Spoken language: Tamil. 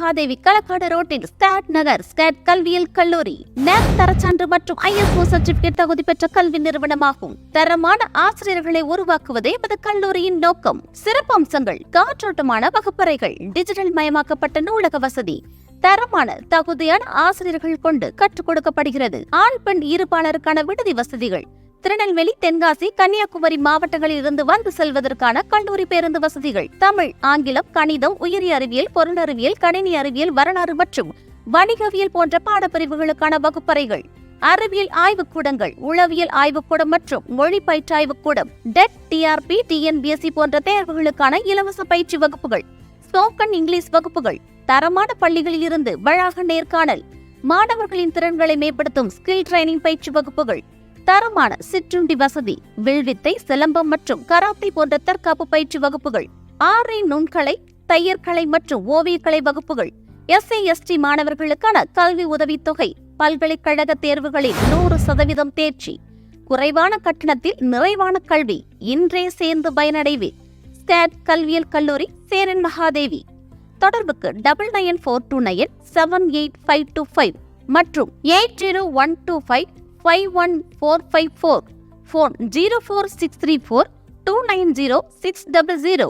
மகாதேவி களக்காடு ரோட்டில் ஸ்டாட் நகர் ஸ்டாட் கல்வியியல் கல்லூரி நேப் தரச்சான்று மற்றும் ISO சர்டிபிகேட் தகுதி பெற்ற கல்வி நிறுவனமாகும். தரமான ஆசிரியர்களை உருவாக்குவதே எமது கல்லூரியின் நோக்கம். சிறப்பம்சங்கள்: காற்றோட்டமான வகுப்பறைகள், டிஜிட்டல் மயமாக்கப்பட்ட நூலக வசதி, தரமான தகுதியான ஆசிரியர்கள் கொண்டு கற்றுக் கொடுக்கப்படுகிறது. ஆண் பெண் இருபாலருக்கான விடுதி வசதிகள், திருநெல்வேலி, தென்காசி, கன்னியாகுமரி மாவட்டங்களில் இருந்து வந்து செல்வதற்கான கல்லூரி பேருந்து வசதிகள், தமிழ், ஆங்கிலம், கணிதம், உயிரி அறிவியல், பொருளறிவியல், கணினி அறிவியல், வரலாறு மற்றும் வணிகவியல் போன்ற பாடப்பிரிவுகளுக்கான வகுப்பறைகள், அறிவியல் ஆய்வுக்கூடங்கள், உளவியல் ஆய்வுக்கூடம் மற்றும் மொழி பயிற்றாய்வுக்கூடம், டெட், TRP, TNPSC போன்ற தேர்வுகளுக்கான இலவச பயிற்சி வகுப்புகள், ஸ்போக்கன் இங்கிலீஷ் வகுப்புகள், தரமான பள்ளிகளில் இருந்து வளாக நேர்காணல், மாணவர்களின் திறன்களை மேம்படுத்தும் ஸ்கில் ட்ரைனிங் பயிற்சி வகுப்புகள், தரமான சிற்றுண்டி வசதி, வில்வித்தை, சிலம்பம் மற்றும் கராத்தே போன்ற தற்காப்பு பயிற்சி வகுப்புகள், ஆரை நுண்கலை, தையற்கலை மற்றும் ஓவியக்கலை வகுப்புகள், SC ST மாணவர்களுக்கான கல்வி உதவித்தொகை, பல்கலைக்கழக தேர்வுகளில் 100% தேர்ச்சி, குறைவான கட்டணத்தில் நிறைவான கல்வி. இன்றே சேர்ந்து பயனடைவே. ஸ்டாட் கல்வியியல் கல்லூரி, சேரன் மகாதேவி. தொடர்புக்கு 9942978525 மற்றும் 8012551454. ஃபோன் 04634 290 600.